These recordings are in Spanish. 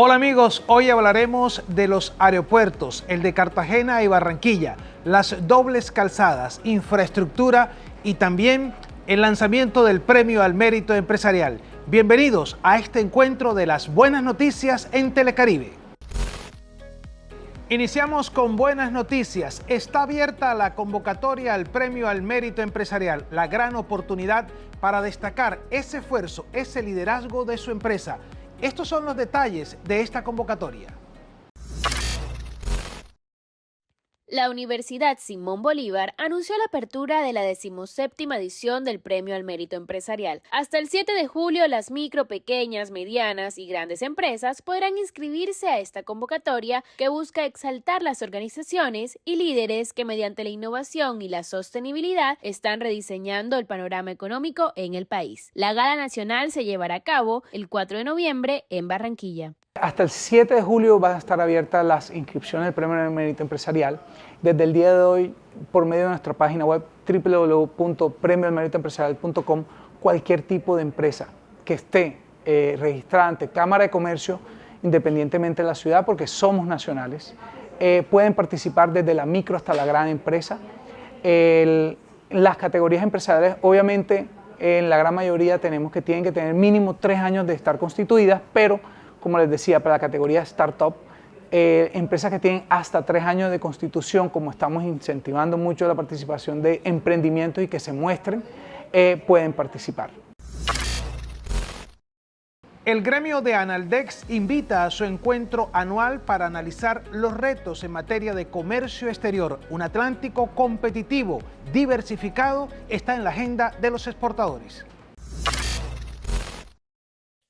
Hola amigos, hoy hablaremos de los aeropuertos, el de Cartagena y Barranquilla, las dobles calzadas, infraestructura y también el lanzamiento del Premio al Mérito Empresarial. Bienvenidos a este encuentro de las buenas noticias en Telecaribe. Iniciamos con buenas noticias. Está abierta la convocatoria al Premio al Mérito Empresarial, la gran oportunidad para destacar ese esfuerzo, ese liderazgo de su empresa. Estos son los detalles de esta convocatoria. La Universidad Simón Bolívar anunció la apertura de la 17ª edición del Premio al Mérito Empresarial. Hasta el 7 de julio, las micro, pequeñas, medianas y grandes empresas podrán inscribirse a esta convocatoria que busca exaltar las organizaciones y líderes que mediante la innovación y la sostenibilidad están rediseñando el panorama económico en el país. La gala nacional se llevará a cabo el 4 de noviembre en Barranquilla. Hasta el 7 de julio van a estar abiertas las inscripciones del Premio al Mérito Empresarial. Desde el día de hoy, por medio de nuestra página web www.premioalmeritoempresarial.com, cualquier tipo de empresa que esté registrada ante Cámara de Comercio, independientemente de la ciudad, porque somos nacionales, pueden participar desde la micro hasta la gran empresa. Las categorías empresariales, obviamente, en la gran mayoría tienen que tener mínimo 3 años de estar constituidas, pero como les decía, para la categoría Startup, empresas que tienen hasta 3 años de constitución, como estamos incentivando mucho la participación de emprendimientos y que se muestren, pueden participar. El gremio de Analdex invita a su encuentro anual para analizar los retos en materia de comercio exterior. Un Atlántico competitivo, diversificado, está en la agenda de los exportadores.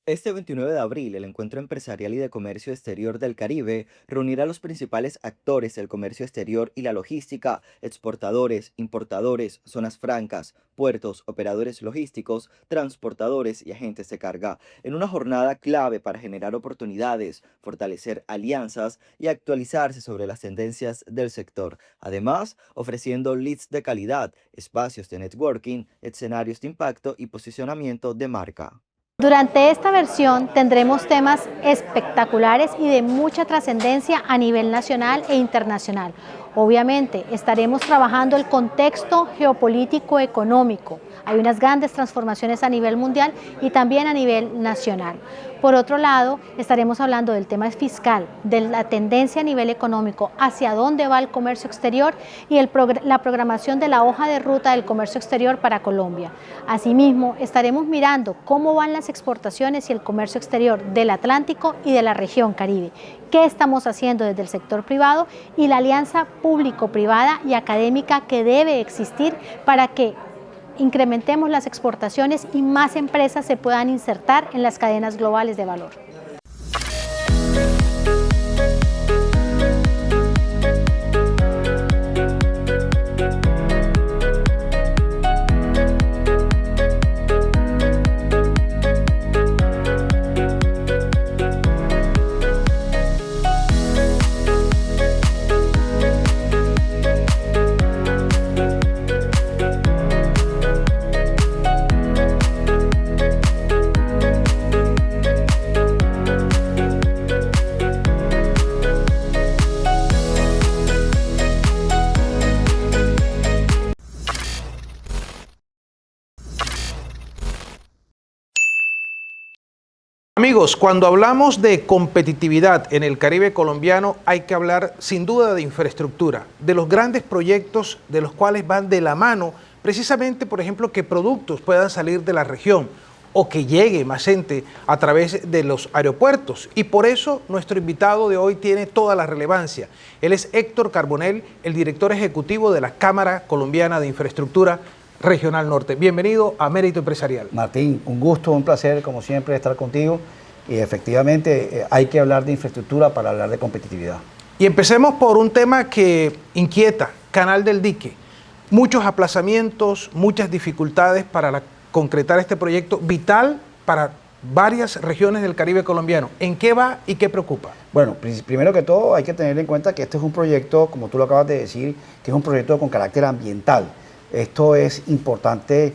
Este 29 de abril, el Encuentro Empresarial y de Comercio Exterior del Caribe reunirá a los principales actores del comercio exterior y la logística, exportadores, importadores, zonas francas, puertos, operadores logísticos, transportadores y agentes de carga, en una jornada clave para generar oportunidades, fortalecer alianzas y actualizarse sobre las tendencias del sector. Además, ofreciendo leads de calidad, espacios de networking, escenarios de impacto y posicionamiento de marca. Durante esta versión tendremos temas espectaculares y de mucha trascendencia a nivel nacional e internacional. Obviamente estaremos trabajando el contexto geopolítico económico. Hay unas grandes transformaciones a nivel mundial y también a nivel nacional. Por otro lado, estaremos hablando del tema fiscal, de la tendencia a nivel económico, hacia dónde va el comercio exterior y la programación de la hoja de ruta del comercio exterior para Colombia. Asimismo, estaremos mirando cómo van las exportaciones y el comercio exterior del Atlántico y de la región Caribe. ¿Qué estamos haciendo desde el sector privado y la alianza público-privada y académica que debe existir para que incrementemos las exportaciones y más empresas se puedan insertar en las cadenas globales de valor? Amigos, cuando hablamos de competitividad en el Caribe colombiano hay que hablar sin duda de infraestructura, de los grandes proyectos de los cuales van de la mano, precisamente por ejemplo que productos puedan salir de la región o que llegue más gente a través de los aeropuertos. Y por eso nuestro invitado de hoy tiene toda la relevancia. Él es Héctor Carbonell, el director ejecutivo de la Cámara Colombiana de Infraestructura Regional Norte. Bienvenido a Mérito Empresarial. Martín, un gusto, un placer como siempre estar contigo y efectivamente hay que hablar de infraestructura para hablar de competitividad. Y empecemos por un tema que inquieta, Canal del Dique. Muchos aplazamientos, muchas dificultades para concretar este proyecto vital para varias regiones del Caribe colombiano. ¿En qué va y qué preocupa? Bueno, primero que todo hay que tener en cuenta que este es un proyecto, como tú lo acabas de decir, que es un proyecto con carácter ambiental. Esto es importante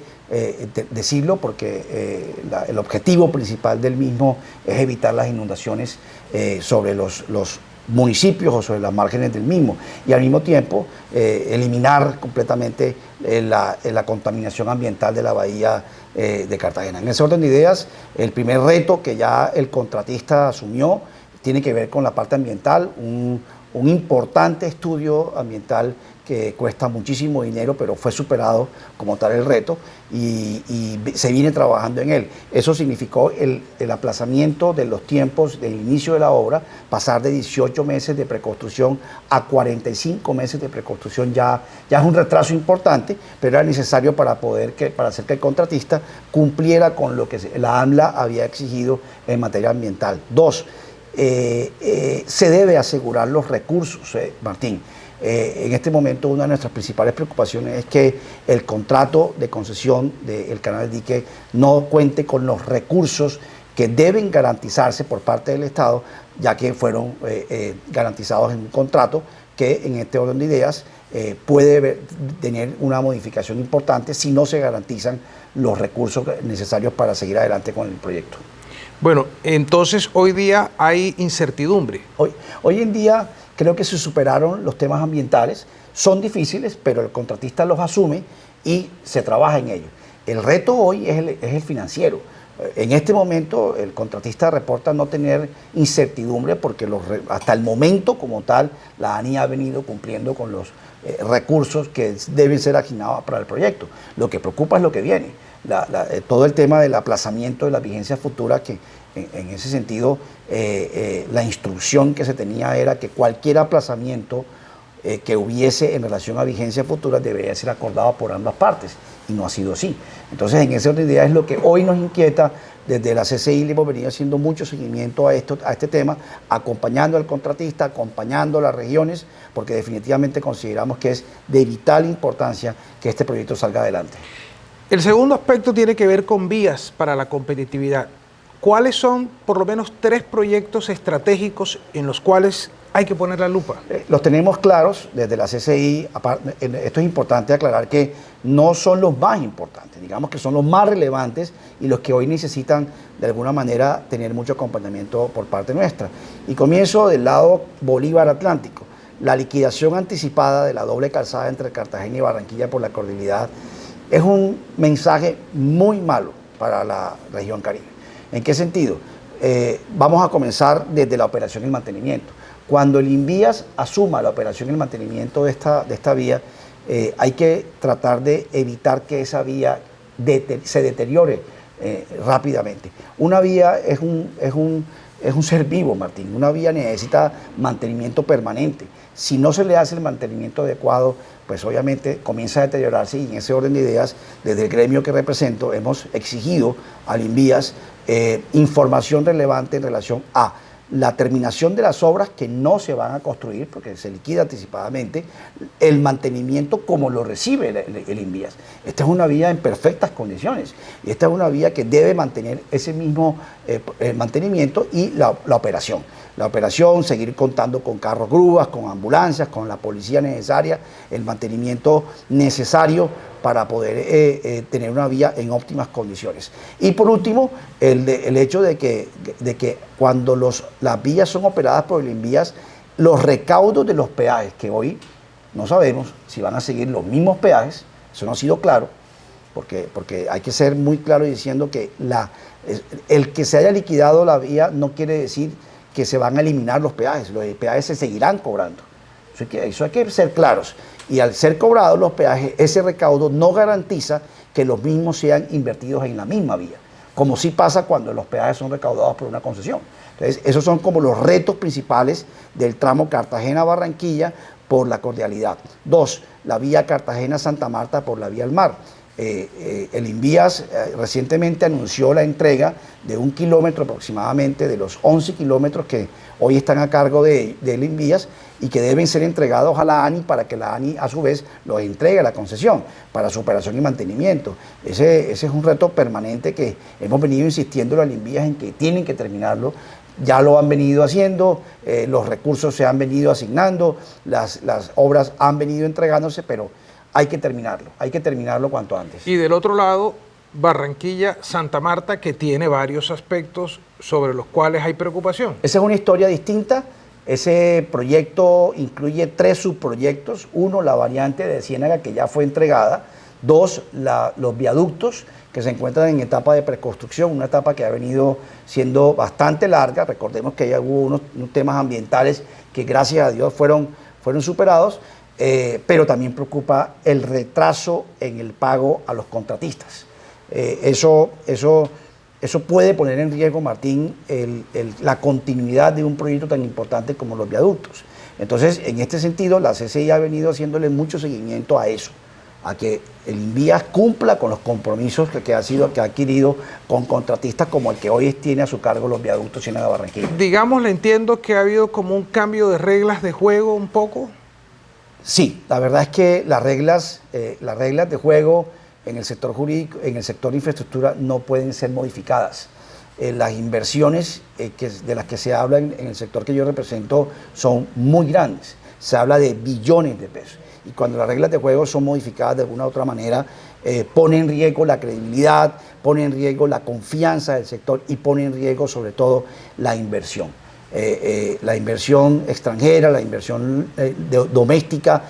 decirlo porque el objetivo principal del mismo es evitar las inundaciones sobre los municipios o sobre las márgenes del mismo y al mismo tiempo eliminar completamente la contaminación ambiental de la bahía de Cartagena. En ese orden de ideas, el primer reto que ya el contratista asumió tiene que ver con la parte ambiental, un importante estudio ambiental que cuesta muchísimo dinero, pero fue superado como tal el reto y se viene trabajando en él. Eso significó el aplazamiento de los tiempos del inicio de la obra, pasar de 18 meses de preconstrucción a 45 meses de preconstrucción. Ya es un retraso importante, pero era necesario para hacer que el contratista cumpliera con lo que la AMLA había exigido en materia ambiental. Dos, se debe asegurar los recursos, Martín. En este momento una de nuestras principales preocupaciones es que el contrato de concesión del canal del dique no cuente con los recursos que deben garantizarse por parte del Estado, ya que fueron garantizados en un contrato que en este orden de ideas puede tener una modificación importante si no se garantizan los recursos necesarios para seguir adelante con el proyecto. Bueno, entonces hoy día hay incertidumbre. Hoy en día creo que se superaron los temas ambientales, son difíciles, pero el contratista los asume y se trabaja en ello. El reto hoy es el financiero. En este momento el contratista reporta no tener incertidumbre porque hasta el momento como tal la ANI ha venido cumpliendo con los recursos que deben ser asignados para el proyecto. Lo que preocupa es lo que viene. Todo el tema del aplazamiento de la vigencia futura, que en ese sentido la instrucción que se tenía era que cualquier aplazamiento que hubiese en relación a vigencia futura debería ser acordado por ambas partes y no ha sido así. Entonces en esa idea es lo que hoy nos inquieta. Desde la CCI le hemos venido haciendo mucho seguimiento a este tema, acompañando al contratista, acompañando a las regiones, porque definitivamente consideramos que es de vital importancia que este proyecto salga adelante. El segundo aspecto tiene que ver con vías para la competitividad. ¿Cuáles son por lo menos 3 proyectos estratégicos en los cuales hay que poner la lupa? Los tenemos claros desde la CCI. Esto es importante aclarar que no son los más importantes, digamos que son los más relevantes y los que hoy necesitan de alguna manera tener mucho acompañamiento por parte nuestra. Y comienzo del lado Bolívar Atlántico. La liquidación anticipada de la doble calzada entre Cartagena y Barranquilla por la cordialidad es un mensaje muy malo para la región Caribe. ¿En qué sentido? Vamos a comenzar desde la operación y el mantenimiento. Cuando el Invías asuma la operación y el mantenimiento de esta vía, hay que tratar de evitar que esa vía se deteriore rápidamente. Una vía es un ser vivo, Martín. Una vía necesita mantenimiento permanente. Si no se le hace el mantenimiento adecuado, pues obviamente comienza a deteriorarse y en ese orden de ideas, desde el gremio que represento, hemos exigido al Invías información relevante en relación a la terminación de las obras que no se van a construir porque se liquida anticipadamente, el mantenimiento como lo recibe el Invías. Esta es una vía en perfectas condiciones y esta es una vía que debe mantener ese mismo mantenimiento y la operación. La operación, seguir contando con carros grúas, con ambulancias, con la policía necesaria, el mantenimiento necesario para poder tener una vía en óptimas condiciones. Y por último, el hecho de que cuando las vías son operadas por el Invías, los recaudos de los peajes, que hoy no sabemos si van a seguir los mismos peajes, eso no ha sido claro, porque hay que ser muy claro diciendo que el que se haya liquidado la vía no quiere decir que se van a eliminar los peajes se seguirán cobrando. Eso hay que ser claros. Y al ser cobrados los peajes, ese recaudo no garantiza que los mismos sean invertidos en la misma vía, como sí pasa cuando los peajes son recaudados por una concesión. Entonces, esos son como los retos principales del tramo Cartagena-Barranquilla por la cordialidad. 2, la vía Cartagena-Santa Marta por la vía al mar. El Invías recientemente anunció la entrega de 1 kilómetro aproximadamente de los 11 kilómetros que hoy están a cargo del Invías y que deben ser entregados a la ANI para que la ANI a su vez los entregue a la concesión para su operación y mantenimiento. Ese es un reto permanente que hemos venido insistiendo al Invías en que tienen que terminarlo ya lo han venido haciendo, los recursos se han venido asignando, las obras han venido entregándose, pero hay que terminarlo cuanto antes. Y del otro lado, Barranquilla-Santa Marta, que tiene varios aspectos sobre los cuales hay preocupación. Esa es una historia distinta. Ese proyecto incluye 3 subproyectos. 1, la variante de Ciénaga, que ya fue entregada. 2, los viaductos, que se encuentran en etapa de preconstrucción, una etapa que ha venido siendo bastante larga. Recordemos que ya hubo unos temas ambientales que gracias a Dios fueron superados, pero también preocupa el retraso en el pago a los contratistas. Eso puede poner en riesgo, Martín, la continuidad de un proyecto tan importante como los viaductos. Entonces, en este sentido, la CCI ha venido haciéndole mucho seguimiento a eso, a que el Invías cumpla con los compromisos que ha adquirido con contratistas como el que hoy tiene a su cargo los viaductos Ciénaga Barranquilla. Digamos, le entiendo que ha habido como un cambio de reglas de juego un poco. Sí, la verdad es que las reglas de juego en el sector jurídico, en el sector de infraestructura, no pueden ser modificadas. Las inversiones de las que se habla en el sector que yo represento son muy grandes. Se habla de billones de pesos. Y cuando las reglas de juego son modificadas de alguna u otra manera, pone en riesgo la credibilidad, pone en riesgo la confianza del sector y pone en riesgo sobre todo la inversión. La inversión extranjera, la inversión doméstica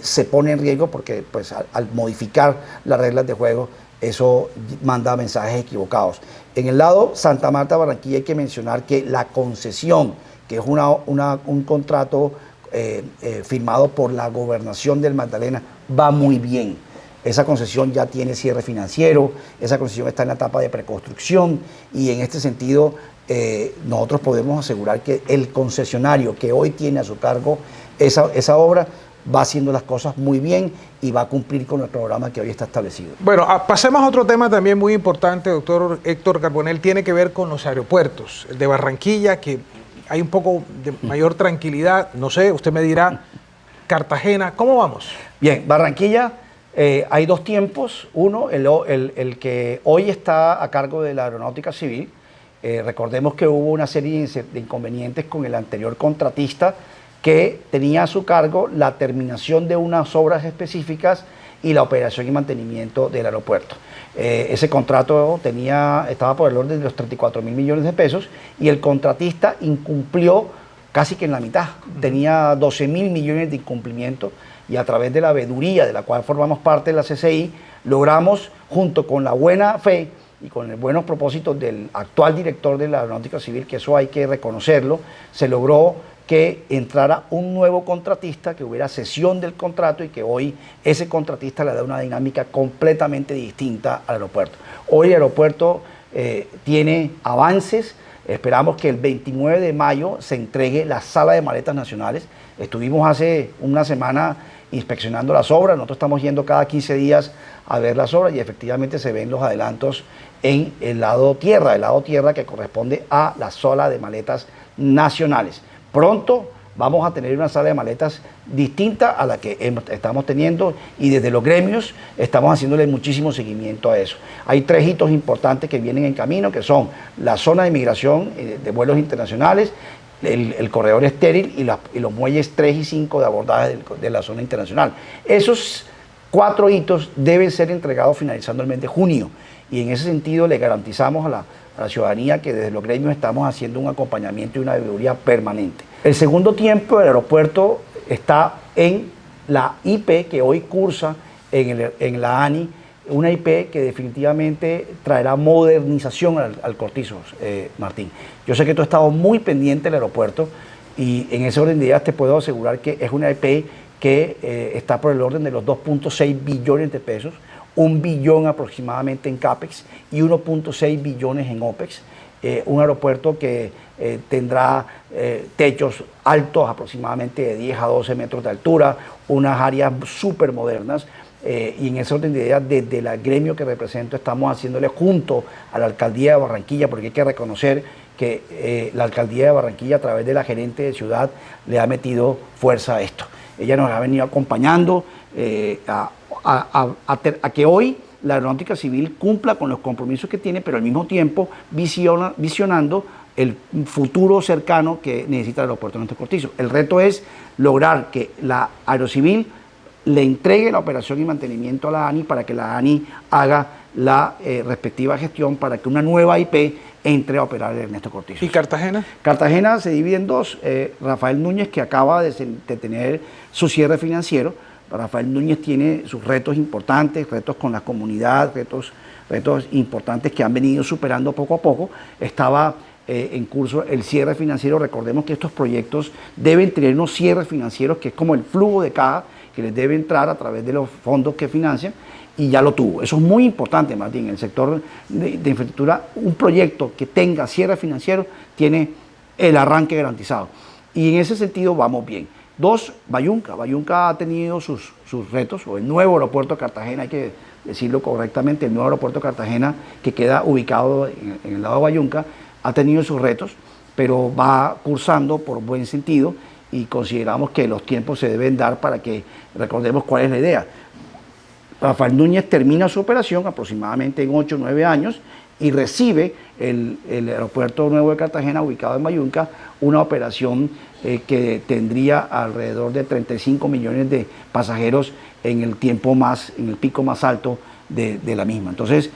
se pone en riesgo porque pues, al modificar las reglas de juego eso manda mensajes equivocados. En el lado Santa Marta Barranquilla hay que mencionar que la concesión, que es un contrato firmado por la Gobernación del Magdalena, va muy bien. Esa concesión ya tiene cierre financiero, esa concesión está en la etapa de preconstrucción y en este sentido nosotros podemos asegurar que el concesionario que hoy tiene a su cargo esa obra va haciendo las cosas muy bien y va a cumplir con el programa que hoy está establecido. Bueno, pasemos a otro tema también muy importante, doctor Héctor Carbonell, tiene que ver con los aeropuertos. El de Barranquilla, que hay un poco de mayor tranquilidad, no sé, usted me dirá, Cartagena, ¿cómo vamos? Bien, Barranquilla, hay 2 tiempos. Uno, el que hoy está a cargo de la Aeronáutica Civil. Recordemos que hubo una serie de inconvenientes con el anterior contratista que tenía a su cargo la terminación de unas obras específicas y la operación y mantenimiento del aeropuerto. Ese contrato estaba por el orden de los 34.000 millones de pesos y el contratista incumplió casi que en la mitad. Tenía 12.000 millones de incumplimiento y a través de la veeduría de la cual formamos parte de la CCI, logramos, junto con la buena fe y con los buenos propósitos del actual director de la Aeronáutica Civil, que eso hay que reconocerlo, se logró que entrara un nuevo contratista, que hubiera cesión del contrato y que hoy ese contratista le da una dinámica completamente distinta al aeropuerto. Hoy el aeropuerto tiene avances, esperamos que el 29 de mayo se entregue la sala de maletas nacionales. Estuvimos hace una semana inspeccionando las obras, nosotros estamos yendo cada 15 días a ver las obras y efectivamente se ven los adelantos en el lado tierra que corresponde a la sala de maletas nacionales. Pronto vamos a tener una sala de maletas distinta a la que estamos teniendo y desde los gremios estamos haciéndole muchísimo seguimiento a eso. Hay 3 hitos importantes que vienen en camino, que son la zona de migración de vuelos internacionales, el corredor estéril y los muelles 3 y 5 de abordaje de la zona internacional. Esos 4 hitos deben ser entregados finalizando el mes de junio y en ese sentido le garantizamos a la ciudadanía que desde los gremios estamos haciendo un acompañamiento y una veeduría permanente. El segundo tiempo del aeropuerto está en la IP que hoy cursa en la ANI, una IP que definitivamente traerá modernización al Cortizo, Martín. Yo sé que tú has estado muy pendiente del aeropuerto y en ese orden de ideas te puedo asegurar que es una IP que está por el orden de los 2.6 billones de pesos, 1 billón aproximadamente en CAPEX y 1.6 billones en OPEX. Un aeropuerto que tendrá techos altos aproximadamente de 10 a 12 metros de altura, unas áreas súper modernas. Y en ese orden de ideas, desde el gremio que represento, estamos haciéndole junto a la Alcaldía de Barranquilla, porque hay que reconocer que la Alcaldía de Barranquilla, a través de la gerente de ciudad, le ha metido fuerza a esto. Ella nos ha venido acompañando a que hoy la Aeronáutica Civil cumpla con los compromisos que tiene, pero al mismo tiempo visionando el futuro cercano que necesita el aeropuerto Ernesto Cortizo. El reto es lograr que la Aerocivil le entregue la operación y mantenimiento a la ANI para que la ANI haga la respectiva gestión para que una nueva IP entre a operar el Ernesto Cortizo. ¿Y Cartagena? Cartagena se divide en dos. Rafael Núñez, que acaba de tener su cierre financiero. Rafael Núñez tiene sus retos importantes, retos con la comunidad, retos importantes que han venido superando poco a poco. Estaba en curso el cierre financiero. Recordemos que estos proyectos deben tener unos cierres financieros, que es como el flujo de caja que les debe entrar a través de los fondos que financian, y ya lo tuvo. Eso es muy importante, Martín. En el sector de infraestructura, un proyecto que tenga cierre financiero tiene el arranque garantizado. Y en ese sentido vamos bien. Dos, Bayunca. Bayunca ha tenido sus retos, o el nuevo aeropuerto de Cartagena, hay que decirlo correctamente, el nuevo aeropuerto de Cartagena, que queda ubicado en el lado de Bayunca, ha tenido sus retos, pero va cursando por buen sentido y consideramos que los tiempos se deben dar para que recordemos cuál es la idea. Rafael Núñez termina su operación aproximadamente en 8 o 9 años y recibe el aeropuerto nuevo de Cartagena, ubicado en Bayunca, una operación que tendría alrededor de 35 millones de pasajeros en el pico más alto de la misma. Entonces,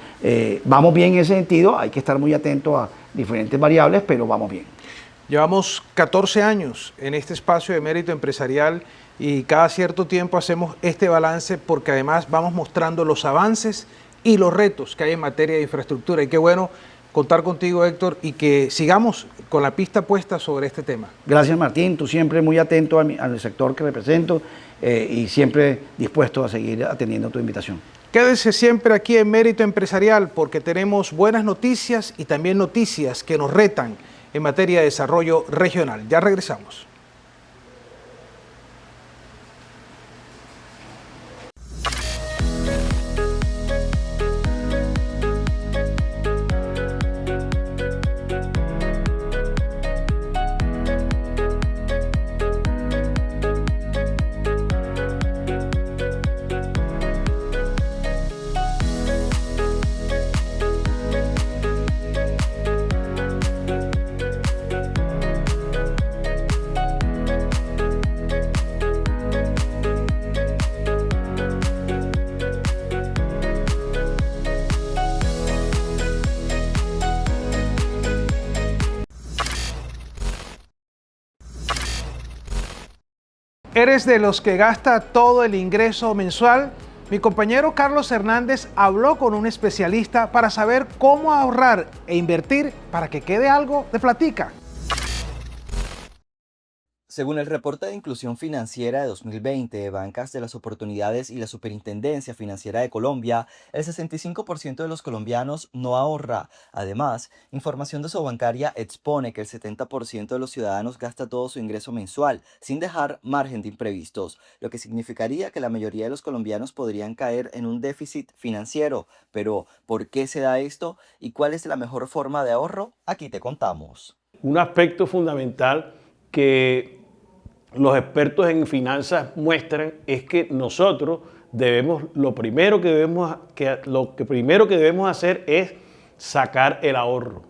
vamos bien en ese sentido, hay que estar muy atento a diferentes variables, pero vamos bien. Llevamos 14 años en este espacio de Mérito Empresarial y cada cierto tiempo hacemos este balance porque además vamos mostrando los avances y los retos que hay en materia de infraestructura. Y qué bueno contar contigo, Héctor, y que sigamos con la pista puesta sobre este tema. Gracias, Martín. Tú siempre muy atento al sector que represento y siempre dispuesto a seguir atendiendo tu invitación. Quédese siempre aquí en Mérito Empresarial porque tenemos buenas noticias y también noticias que nos retan en materia de desarrollo regional. Ya regresamos. ¿Eres de los que gasta todo el ingreso mensual? Mi compañero Carlos Hernández habló con un especialista para saber cómo ahorrar e invertir para que quede algo de platica. Según el reporte de inclusión financiera de 2020 de Bancas de las Oportunidades y la Superintendencia Financiera de Colombia, el 65% de los colombianos no ahorra. Además, información de Sobancaria expone que el 70% de los ciudadanos gasta todo su ingreso mensual, sin dejar margen de imprevistos, lo que significaría que la mayoría de los colombianos podrían caer en un déficit financiero. Pero, ¿por qué se da esto? ¿Y cuál es la mejor forma de ahorro? Aquí te contamos. Un aspecto fundamental que los expertos en finanzas muestran es que nosotros lo primero que debemos hacer es sacar el ahorro.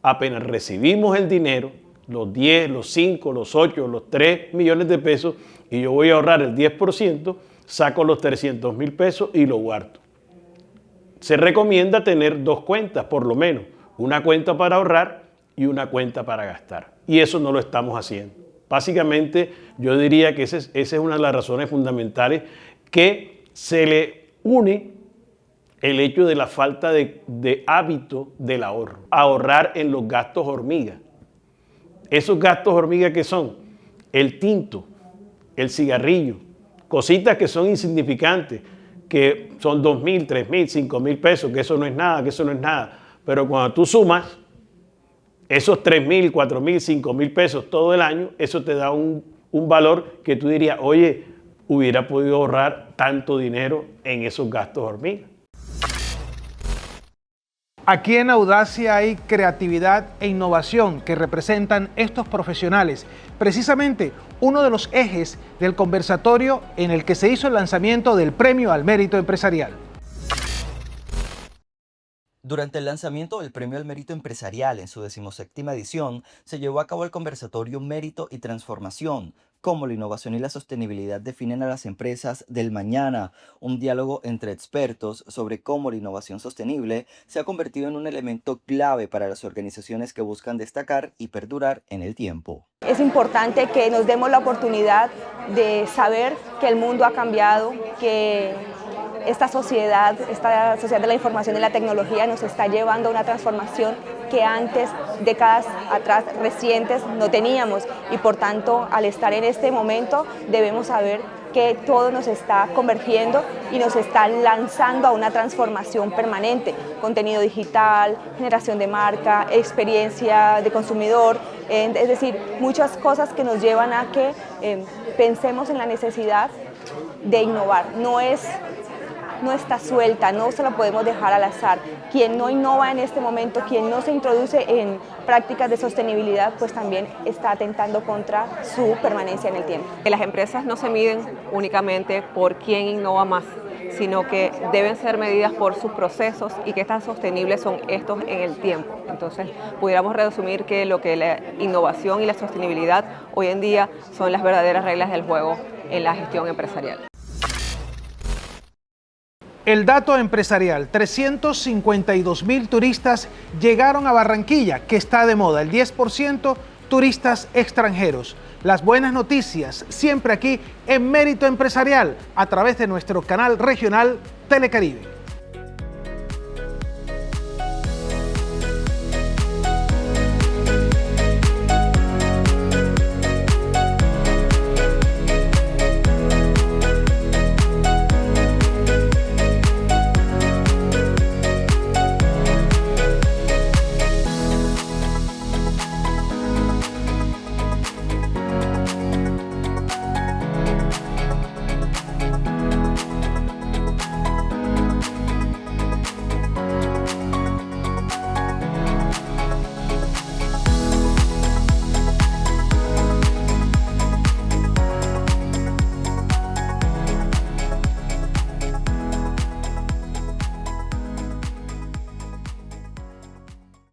Apenas recibimos el dinero, los 10, los 5, los 8, los 3 millones de pesos, y yo voy a ahorrar el 10%, saco los 300.000 pesos y lo guardo. Se recomienda tener dos cuentas, por lo menos, una cuenta para ahorrar y una cuenta para gastar. Y eso no lo estamos haciendo. Básicamente, yo diría que esa es una de las razones fundamentales que se le une el hecho de la falta de hábito del ahorro. Ahorrar en los gastos hormiga. Esos gastos hormiga, ¿qué son? El tinto, el cigarrillo, cositas que son insignificantes, que son 2.000, 3.000, 5.000 pesos, que eso no es nada. Pero cuando tú sumas esos 3.000, 4.000, 5.000 pesos todo el año, eso te da un valor que tú dirías, oye, hubiera podido ahorrar tanto dinero en esos gastos hormiga. Aquí en Audacia hay creatividad e innovación que representan estos profesionales. Precisamente uno de los ejes del conversatorio en el que se hizo el lanzamiento del Premio al Mérito Empresarial. Durante el lanzamiento del Premio al Mérito Empresarial en su 17ª edición, se llevó a cabo el conversatorio Mérito y Transformación, cómo la innovación y la sostenibilidad definen a las empresas del mañana, un diálogo entre expertos sobre cómo la innovación sostenible se ha convertido en un elemento clave para las organizaciones que buscan destacar y perdurar en el tiempo. Es importante que nos demos la oportunidad de saber que el mundo ha cambiado, que esta sociedad de la información y la tecnología nos está llevando a una transformación que antes, décadas atrás, recientes, no teníamos, y por tanto, al estar en este momento, debemos saber que todo nos está convergiendo y nos está lanzando a una transformación permanente. Contenido digital, generación de marca, experiencia de consumidor, es decir, muchas cosas que nos llevan a que pensemos en la necesidad de innovar. No está suelta, no se la podemos dejar al azar. Quien no innova en este momento, quien no se introduce en prácticas de sostenibilidad, pues también está atentando contra su permanencia en el tiempo. Las empresas no se miden únicamente por quién innova más, sino que deben ser medidas por sus procesos y qué tan sostenibles son estos en el tiempo. Entonces, pudiéramos resumir que lo que la innovación y la sostenibilidad hoy en día son las verdaderas reglas del juego en la gestión empresarial. El dato empresarial, 352.000 turistas llegaron a Barranquilla, que está de moda, el 10% turistas extranjeros. Las buenas noticias siempre aquí en Mérito Empresarial, a través de nuestro canal regional Telecaribe.